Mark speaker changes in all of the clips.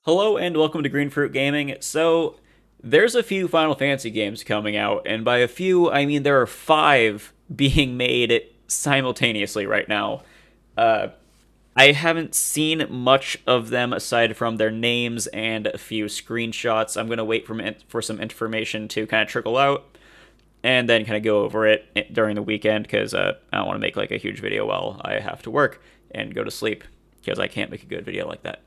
Speaker 1: Hello and welcome to Greenfruit Gaming. So, there's a few Final Fantasy games coming out, and by a few, I mean there are five being made simultaneously right now. Uh, I haven't seen much of them aside from their names and a few screenshots. I'm gonna wait for some information to kind of trickle out, and then kind of go over it during the weekend because I don't want to make like a huge video while I have to work and go to sleep because I can't make a good video like that.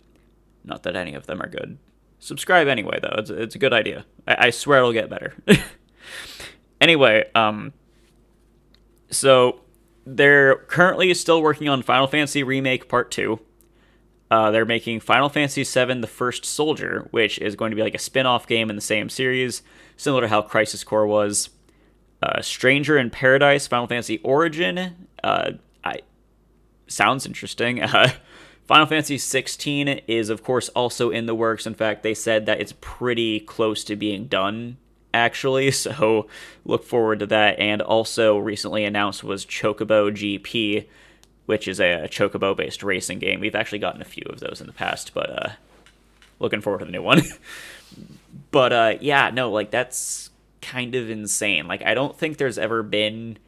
Speaker 1: Not that any of them are good. Subscribe anyway, though. It's a good idea. I swear it'll get better. Anyway, so they're currently still working on Final Fantasy Remake Part 2. They're making Final Fantasy VII The First Soldier, which is going to be like a spin off game in the same series, similar to how Crisis Core was. Stranger in Paradise, Final Fantasy Origin. I Sounds interesting. Final Fantasy 16 is, of course, also in the works. In fact, they said that it's pretty close to being done, actually, so look forward to that. And also recently announced was Chocobo GP, which is a Chocobo-based racing game. We've actually gotten a few of those in the past, but looking forward to the new one. But yeah, no, like that's kind of insane. Like I don't think there's ever been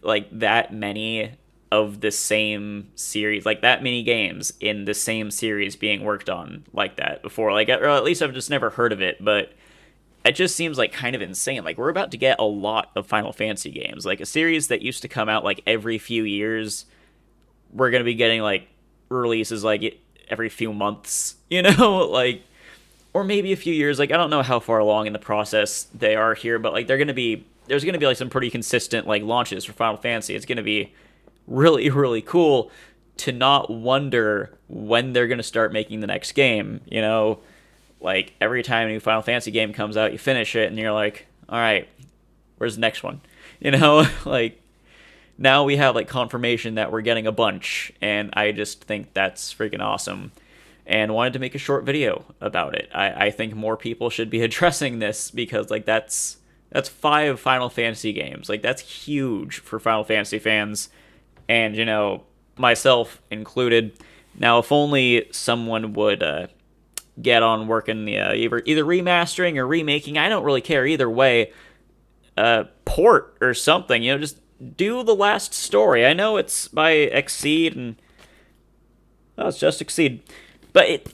Speaker 1: like that many of the same series, like that many games in the same series being worked on like that before. Like, or at least I've just never heard of it, but it just seems like kind of insane. Like, we're about to get a lot of Final Fantasy games. Like, a series that used to come out like every few years, we're going to be getting like releases like every few months, you know? Like, or maybe a few years. Like, I don't know how far along in the process they are here, but like, there's going to be like some pretty consistent like launches for Final Fantasy. It's going to be really, really cool to not wonder when they're going to start making the next game. You know, like every time a new Final Fantasy game comes out, you finish it and you're like, all right, where's the next one? You know, like now we have like confirmation that we're getting a bunch, and I just think that's freaking awesome. And wanted to make a short video about it. I think more people should be addressing this because like that's five Final Fantasy games. Like that's huge for Final Fantasy fans, and you know myself included. Now, if only someone would get on working the either remastering or remaking. I don't really care either way. Port or something. You know, just do the last story. I know it's by Exceed and it's just Exceed, but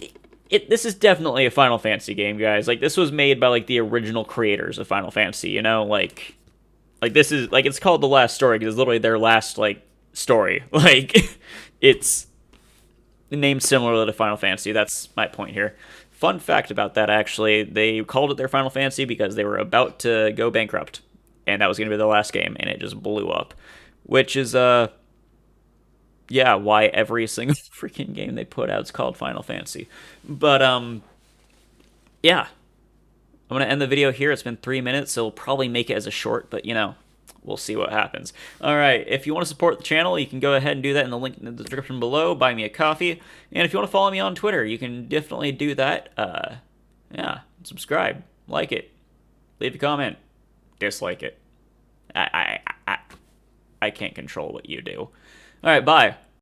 Speaker 1: this is definitely a Final Fantasy game, guys. Like this was made by like the original creators of Final Fantasy. You know, like this is like it's called the last story because it's literally their last like story. Like it's named similar to Final Fantasy. That's my point here. Fun fact about that, actually, they called it their Final Fantasy because they were about to go bankrupt, and that was going to be the last game, and it just blew up, which is yeah, why every single freaking game they put out is called Final Fantasy. But yeah, I'm gonna end the video here. It's been 3 minutes, so we'll probably make it as a short, but you know, we'll see what happens. All right, if you want to support the channel, you can go ahead and do that in the link in the description below. Buy me a coffee, and if you want to follow me on Twitter, you can definitely do that. Yeah, subscribe, like it, leave a comment, dislike it. I can't control what you do. All right, bye.